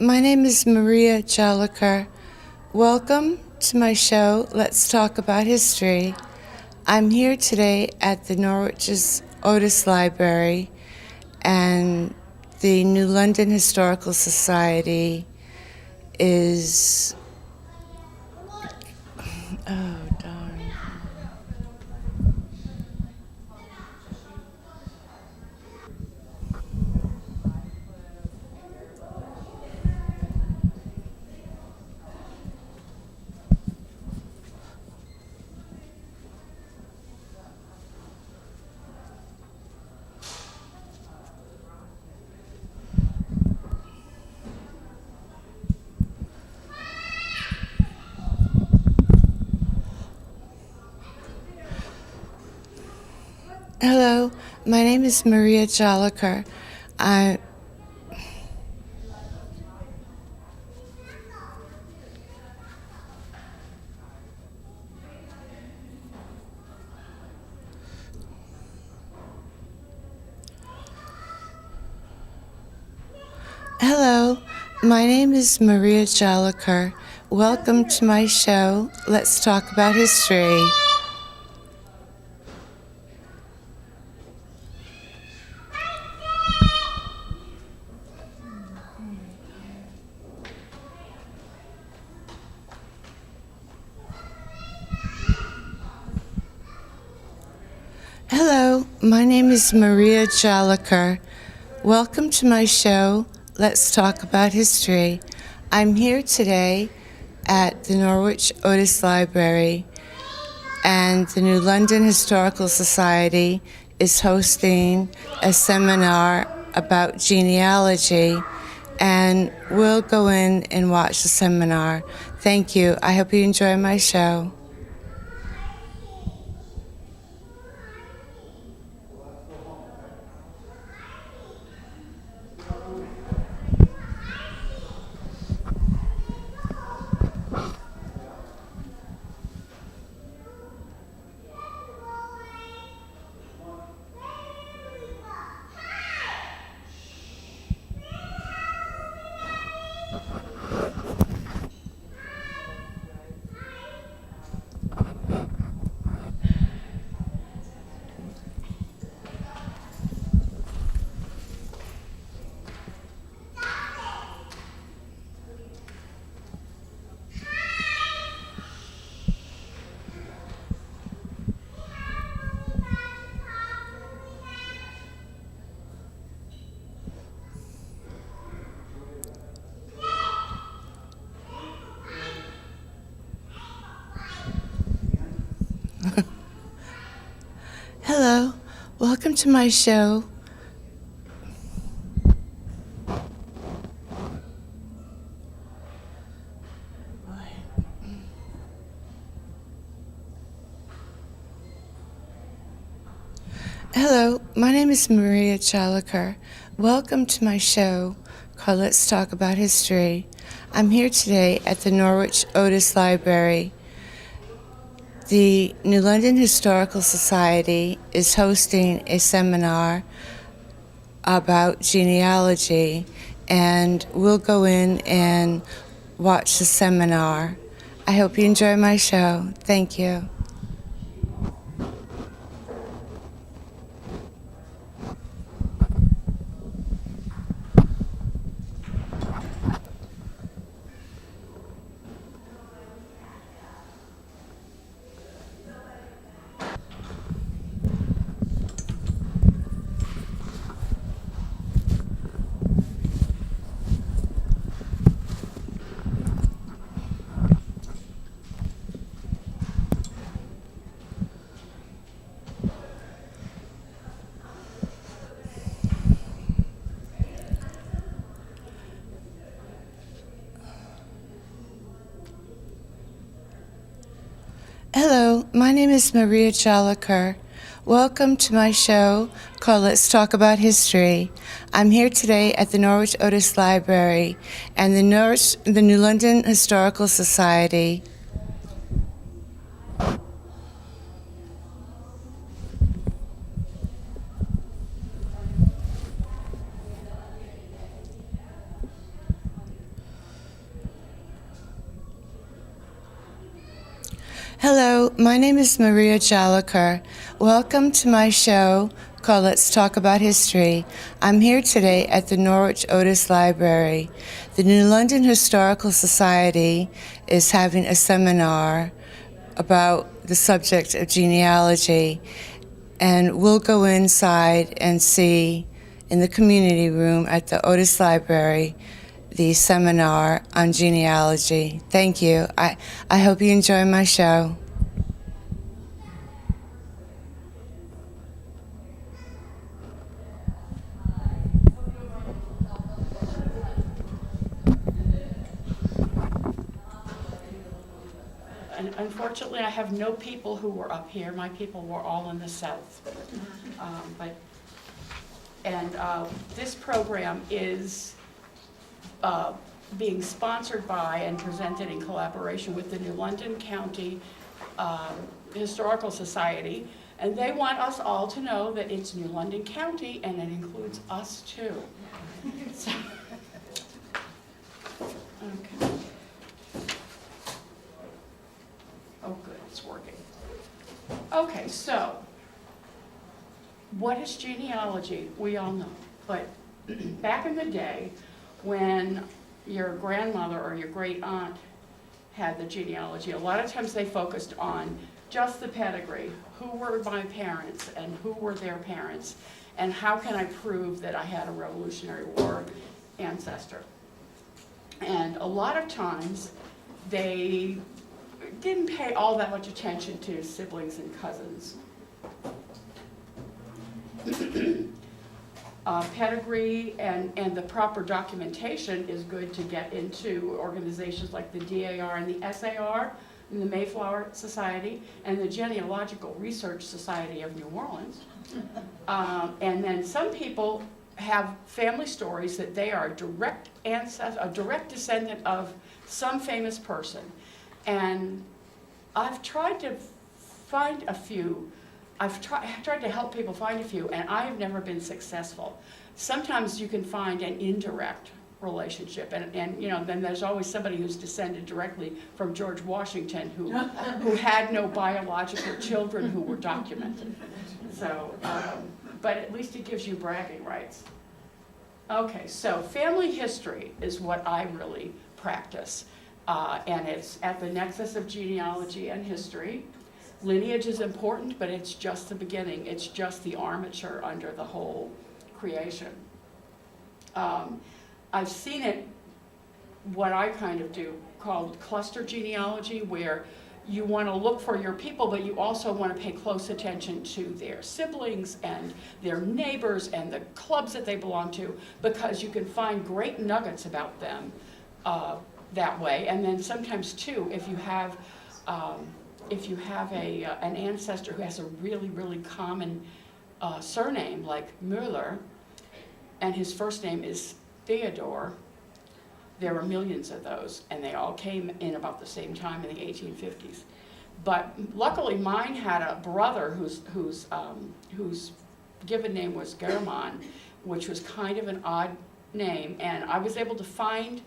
my name is Maria Jolicoeur. Welcome to my show, Let's Talk About History. I'm here today at the Norwich's Otis Library, and the New London Historical Society is... Oh, darn. Hello, my name is Maria Jolicoeur. Hello, my name is Maria Jolicoeur. Welcome to my show, Let's Talk About History. Hello, my name is Maria Jolicoeur. Welcome to my show, Let's Talk About History. I'm here today at the Norwich Otis Library, and the New London Historical Society is hosting a seminar about genealogy, and we'll go in and watch the seminar. Thank you. I hope you enjoy my show. Hello, welcome to my show. Hello, my name is Maria Jolicoeur. Welcome to my show called Let's Talk About History. I'm here today at the Norwich Otis Library. The New London Historical Society is hosting a seminar about genealogy, and we'll go in and watch the seminar. I hope you enjoy my show. Thank you. Hello, my name is Maria Jolicoeur. Welcome to my show called Let's Talk About History. I'm here today at the Norwich Otis Library and the New London Historical Society. Hello, my name is Maria Jolicoeur. Welcome to my show called Let's Talk About History. I'm here today at the Norwich Otis Library. The New London Historical Society is having a seminar about the subject of genealogy, and we'll go inside and see in the community room at the Otis Library the seminar on genealogy. Thank you. I hope you enjoy my show. And unfortunately, I have no people who were up here. My people were all in the south. This program is being sponsored by and presented in collaboration with the New London County Historical Society. And they want us all to know that it's New London County and it includes us too. So, okay. Oh, good, it's working. Okay, so what is genealogy? We all know. But back in the day, when your grandmother or your great aunt had the genealogy, a lot of times they focused on just the pedigree. Who were my parents and who were their parents? And how can I prove that I had a Revolutionary War ancestor? And a lot of times they didn't pay all that much attention to siblings and cousins. Pedigree and the proper documentation is good to get into organizations like the DAR and the SAR, and the Mayflower Society, and the Genealogical Research Society of New Orleans. And then some people have family stories that they are a direct descendant of some famous person. And I've tried to find a few. I've tried to help people find a few, and I have never been successful. Sometimes you can find an indirect relationship, and you know, then there's always somebody who's descended directly from George Washington who had no biological children who were documented. So, but at least it gives you bragging rights. Okay, so family history is what I really practice. And it's at the nexus of genealogy and history. Lineage is important, but it's just the beginning. It's just the armature under the whole creation. I've seen it, what I kind of do, called cluster genealogy, where you want to look for your people, but you also want to pay close attention to their siblings and their neighbors and the clubs that they belong to, because you can find great nuggets about them that way. And then sometimes too, if you have an ancestor who has a really, really common surname like Müller, and his first name is Theodore, there were millions of those, and they all came in about the same time in the 1850s. But luckily, mine had a brother whose given name was German, which was kind of an odd name, and I was able to find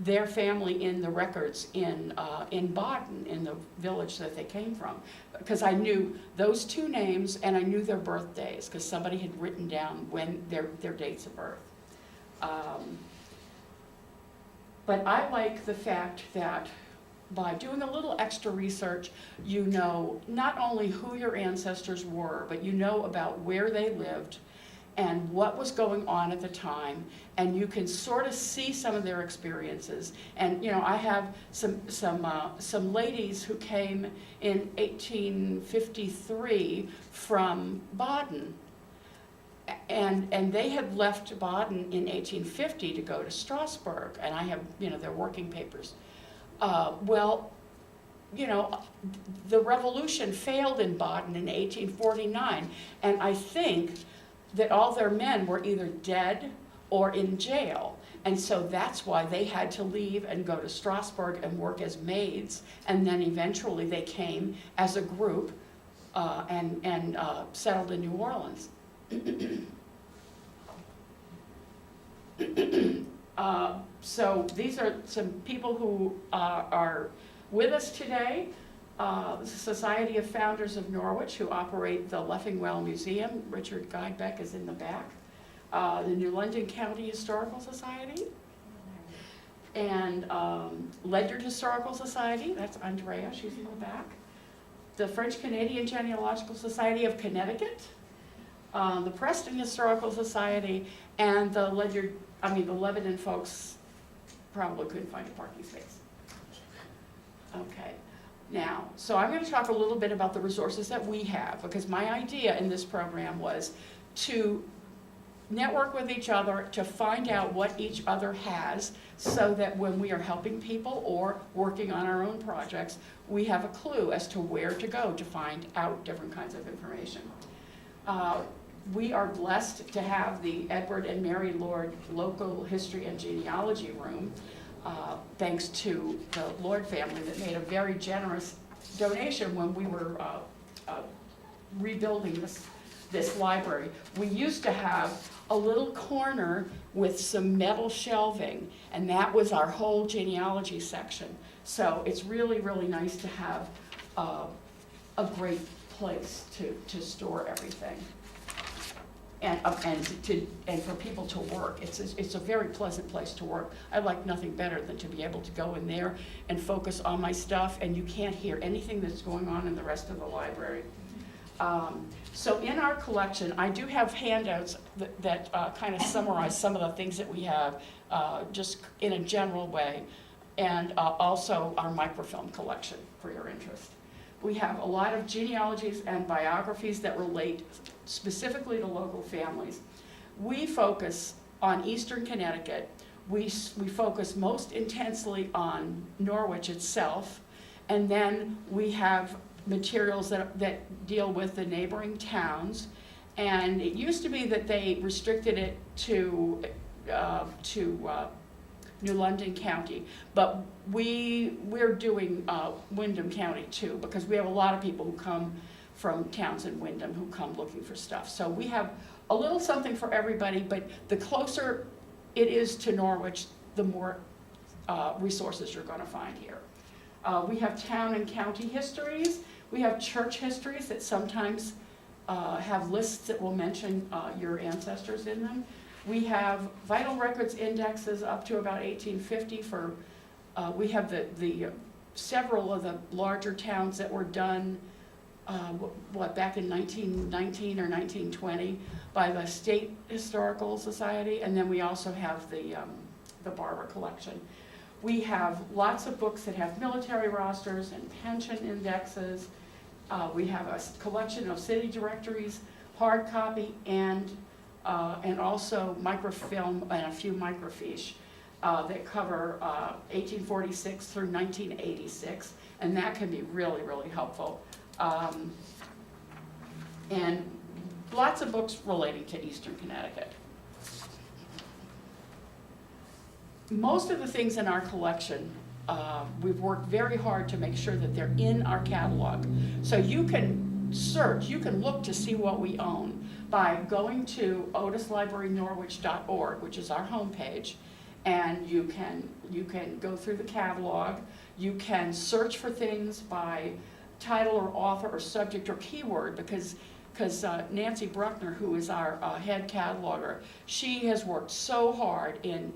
their family in the records in Baden, in the village that they came from, because I knew those two names and I knew their birthdays, because somebody had written down when their dates of birth. But I like the fact that by doing a little extra research, you know not only who your ancestors were, but you know about where they lived and what was going on at the time, and you can sort of see some of their experiences. And you know, I have some ladies who came in 1853 from Baden, and they had left Baden in 1850 to go to Strasbourg, and I have, you know, their working papers. Well, you know, the revolution failed in Baden in 1849, and I think that all their men were either dead or in jail. And so that's why they had to leave and go to Strasbourg and work as maids. And then eventually they came as a group and settled in New Orleans. So these are some people who are with us today. the Society of Founders of Norwich, who operate the Leffingwell Museum. Richard Guidebeck is in the back. The New London County Historical Society. And Ledyard Historical Society, that's Andrea, she's in the back. The French Canadian Genealogical Society of Connecticut. The Preston Historical Society, and the Lebanon folks probably couldn't find a parking space. Okay, now, so I'm going to talk a little bit about the resources that we have, because my idea in this program was to network with each other, to find out what each other has, so that when we are helping people or working on our own projects, we have a clue as to where to go to find out different kinds of information. We are blessed to have the Edward and Mary Lord Local History and Genealogy Room, thanks to the Lord family that made a very generous donation when we were rebuilding this library. We used to have a little corner with some metal shelving, and that was our whole genealogy section. So it's really, really nice to have a great place to store everything. And for people to work. It's a very pleasant place to work. I like nothing better than to be able to go in there and focus on my stuff, and you can't hear anything that's going on in the rest of the library. So in our collection, I do have handouts that kind of summarize some of the things that we have, just in a general way, and also our microfilm collection for your interest. We have a lot of genealogies and biographies that relate specifically to local families. We focus on Eastern Connecticut. We focus most intensely on Norwich itself, and then we have materials that deal with the neighboring towns. And it used to be that they restricted it to New London County, but we're doing Windham County too, because we have a lot of people who come from towns in Windham who come looking for stuff. So we have a little something for everybody, but the closer it is to Norwich, the more resources you're going to find here. We have town and county histories. We have church histories that sometimes have lists that will mention your ancestors in them. We have vital records indexes up to about 1850 for, we have the several of the larger towns that were done, back in 1919 or 1920 by the State Historical Society, and then we also have the Barber collection. We have lots of books that have military rosters and pension indexes. We have a collection of city directories, hard copy, and also microfilm and a few microfiche that cover 1846 through 1986, and that can be really, really helpful. And lots of books relating to Eastern Connecticut. Most of the things in our collection, we've worked very hard to make sure that they're in our catalog. So you can search, you can look to see what we own by going to otislibrarynorwich.org, which is our homepage, and you can go through the catalog. You can search for things by title or author or subject or keyword, because Nancy Bruckner, who is our head cataloger, she has worked so hard in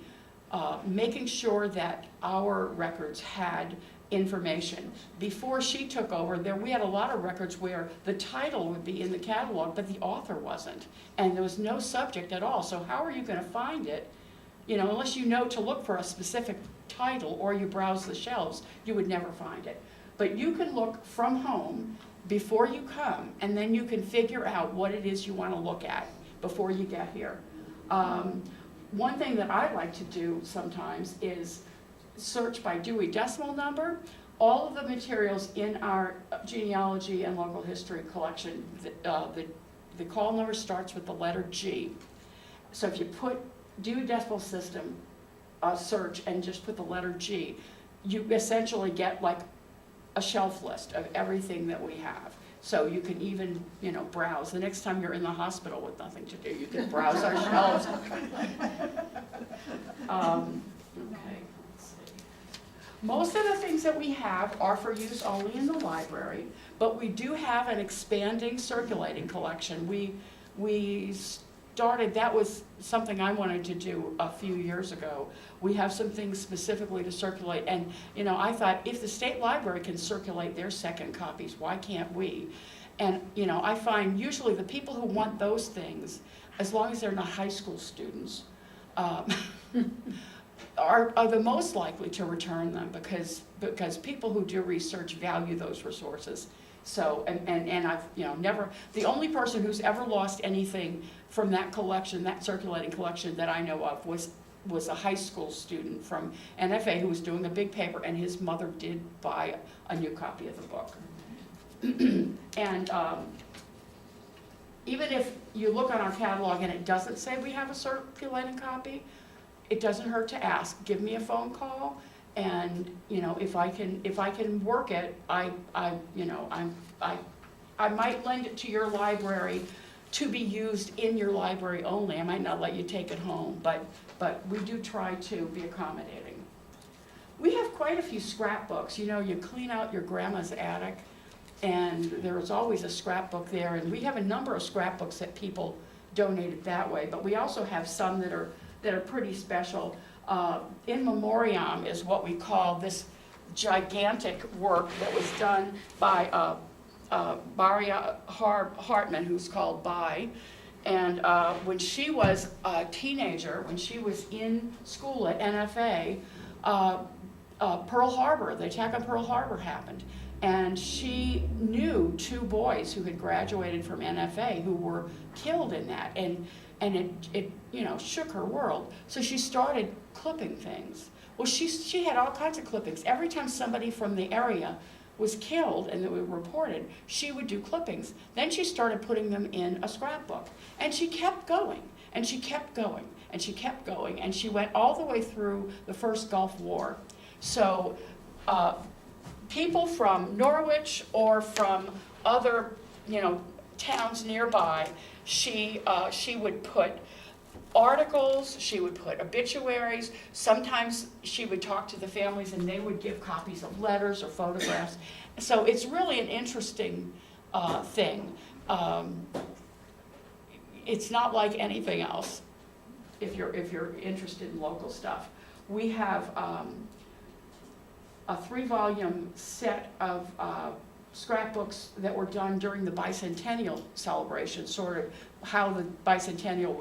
making sure that our records had information. Before she took over, we had a lot of records where the title would be in the catalog, but the author wasn't, and there was no subject at all. So how are you going to find it? Unless you know to look for a specific title or you browse the shelves, you would never find it. But you can look from home before you come, and then you can figure out what it is you want to look at before you get here. One thing that I like to do sometimes is search by Dewey Decimal Number. All of the materials in our genealogy and local history collection, the call number starts with the letter G. So if you put Dewey Decimal System search and just put the letter G, you essentially get like a shelf list of everything that we have. So you can even, browse. The next time you're in the hospital with nothing to do, you can browse our shelves. Okay, let's see. Most of the things that we have are for use only in the library, but we do have an expanding circulating collection. We started, that was something I wanted to do a few years ago. We have some things specifically to circulate, and I thought, if the state library can circulate their second copies, why can't we? And I find usually the people who want those things, as long as they're not high school students, are the most likely to return them, because people who do research value those resources. So, and I've, never, the only person who's ever lost anything from that collection, that circulating collection that I know of, was a high school student from NFA who was doing a big paper, and his mother did buy a new copy of the book. And even if you look on our catalog and it doesn't say we have a circulating copy, it doesn't hurt to ask. Give me a phone call, and if I can work it, I might lend it to your library to be used in your library only. I might not let you take it home, but we do try to be accommodating. We have quite a few scrapbooks. You clean out your grandma's attic, and there's always a scrapbook there, and we have a number of scrapbooks that people donated that way, but we also have some that are pretty special. In memoriam is what we call this gigantic work that was done by Baria Hartman, who's called Bai. And when she was a teenager, when she was in school at NFA, Pearl Harbor, the attack on Pearl Harbor happened. And she knew two boys who had graduated from NFA who were killed in that. And it shook her world. So she started clipping things. Well, she had all kinds of clippings. Every time somebody from the area was killed and that we reported, she would do clippings. Then she started putting them in a scrapbook. And she kept going, and she kept going, and she kept going, and she went all the way through the first Gulf War. So people from Norwich or from other, towns nearby, she would put articles, she would put obituaries. Sometimes she would talk to the families and they would give copies of letters or photographs. So it's really an interesting thing. It's not like anything else if you're interested in local stuff. We have a 3-volume set of scrapbooks that were done during the bicentennial celebration, sort of how the bicentennial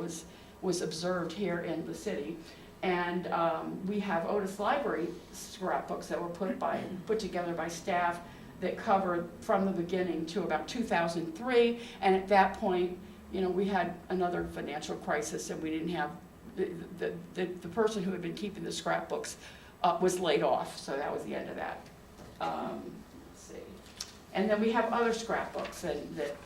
was observed here in the city. And we have Otis Library scrapbooks that were put together by staff that covered from the beginning to about 2003. And at that point, we had another financial crisis, and we didn't have the person who had been keeping the scrapbooks was laid off, so that was the end of that. Let's see. And then we have other scrapbooks that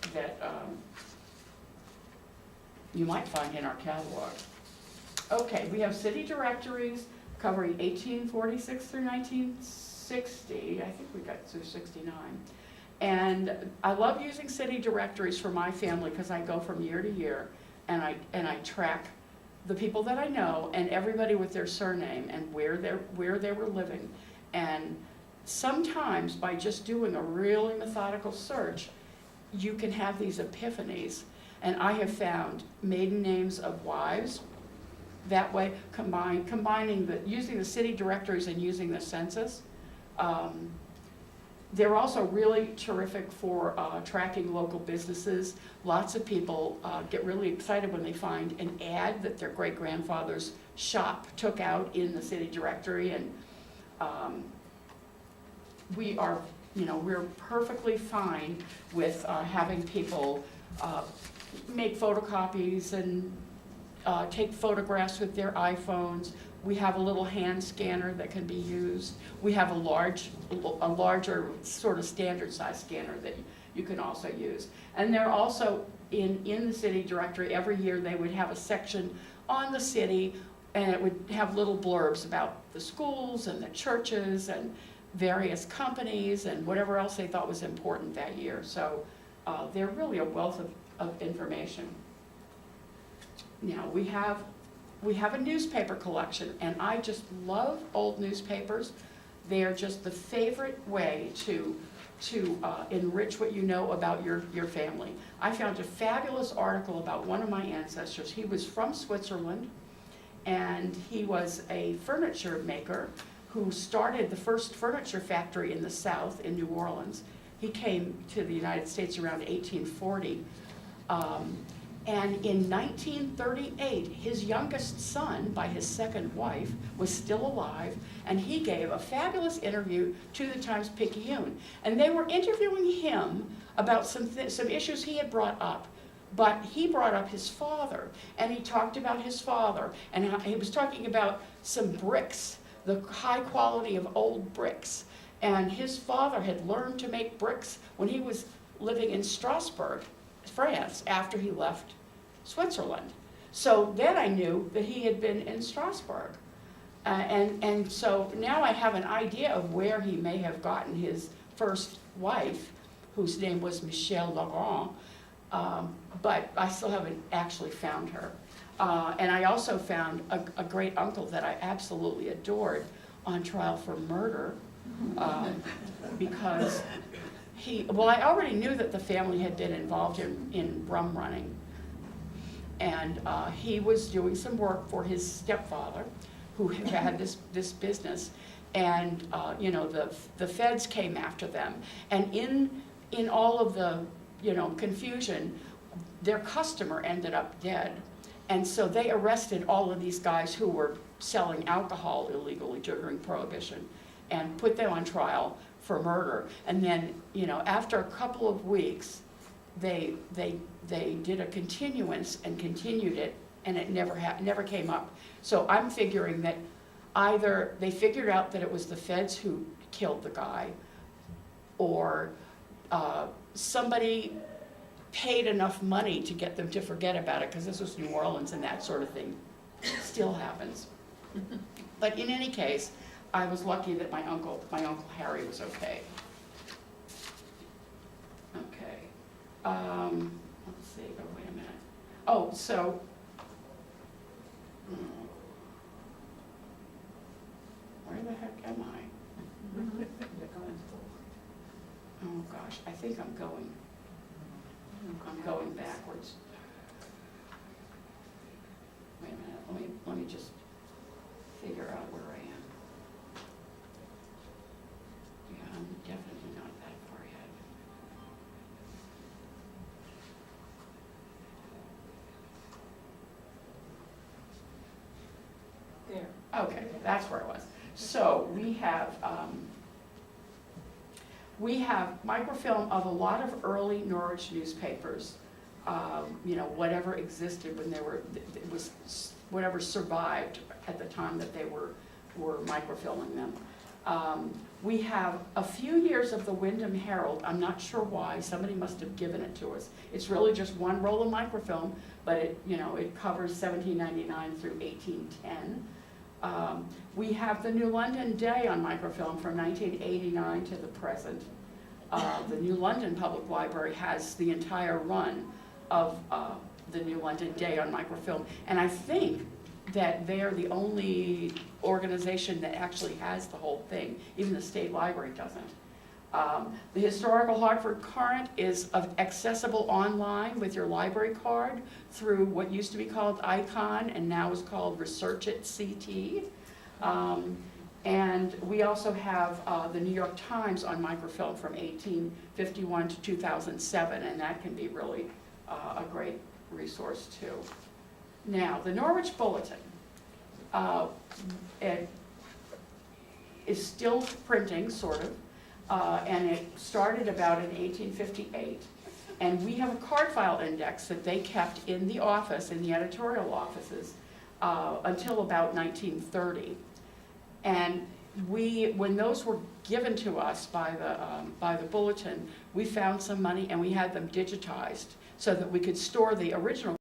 you might find in our catalog. Okay, we have city directories covering 1846 through 1960. I think we got through 69. And I love using city directories for my family because I go from year to year, and I track the people that I know and everybody with their surname and where they were living. And sometimes by just doing a really methodical search, you can have these epiphanies. And I have found maiden names of wives that way, using the city directories and using the census. They're also really terrific for tracking local businesses. Lots of people get really excited when they find an ad that their great-grandfather's shop took out in the city directory, and we're perfectly fine with having people make photocopies and take photographs with their iPhones. We have a little hand scanner that can be used. We have a larger sort of standard size scanner that you can also use. And they're also in the city directory. Every year they would have a section on the city, and it would have little blurbs about the schools and the churches and various companies and whatever else they thought was important that year. So they're really a wealth of information. Now we have a newspaper collection, and I just love old newspapers. They are just the favorite way to enrich what you know about your family. I found a fabulous article about one of my ancestors. He was from Switzerland, and he was a furniture maker who started the first furniture factory in the South in New Orleans. He came to the United States around 1840. And in 1938, his youngest son, by his second wife, was still alive, and he gave a fabulous interview to the Times-Picayune. And they were interviewing him about some issues he had brought up. But he brought up his father, and he talked about his father, and he was talking about some bricks, the high quality of old bricks. And his father had learned to make bricks when he was living in Strasbourg, France, after he left Switzerland. So then I knew that he had been in Strasbourg. And so now I have an idea of where he may have gotten his first wife, whose name was Michelle Laurent, but I still haven't actually found her. And I also found a great uncle that I absolutely adored on trial for murder, because I already knew that the family had been involved in rum running. And he was doing some work for his stepfather, who had this business. And the feds came after them. And in all of the confusion, their customer ended up dead. And so they arrested all of these guys who were selling alcohol illegally during Prohibition and put them on trial for murder. And then, after a couple of weeks, they did a continuance and continued it, and it never came up. So I'm figuring that either they figured out that it was the feds who killed the guy, or somebody paid enough money to get them to forget about it, because this was New Orleans and that sort of thing still happens. But in any case, I was lucky that my uncle Harry was okay. Okay. Let's see. Oh, wait a minute. Oh, so. Where the heck am I? Oh gosh, I think I'm going backwards. Wait a minute. Let me just figure out where I am. Yeah, I'm definitely not that far ahead. There. Okay, that's where it was. So we have microfilm of a lot of early Norwich newspapers. Whatever existed when it was whatever survived at the time that they were microfilming them. We have a few years of the Windham Herald. I'm not sure why. Somebody must have given it to us. It's really just one roll of microfilm, but it covers 1799 through 1810. We have the New London Day on microfilm from 1989 to the present. The New London Public Library has the entire run of the New London Day on microfilm, and I think that they're the only organization that actually has the whole thing. Even the State Library doesn't. The Historical Hartford Courant is accessible online with your library card through what used to be called Icon and now is called Research It CT. And we also have the New York Times on microfilm from 1851 to 2007, and that can be really a great resource too. Now, the Norwich Bulletin, it is still printing, sort of, and it started about in 1858. And we have a card file index that they kept in the office, in the editorial offices, until about 1930. And when those were given to us by the Bulletin, we found some money and we had them digitized so that we could store the original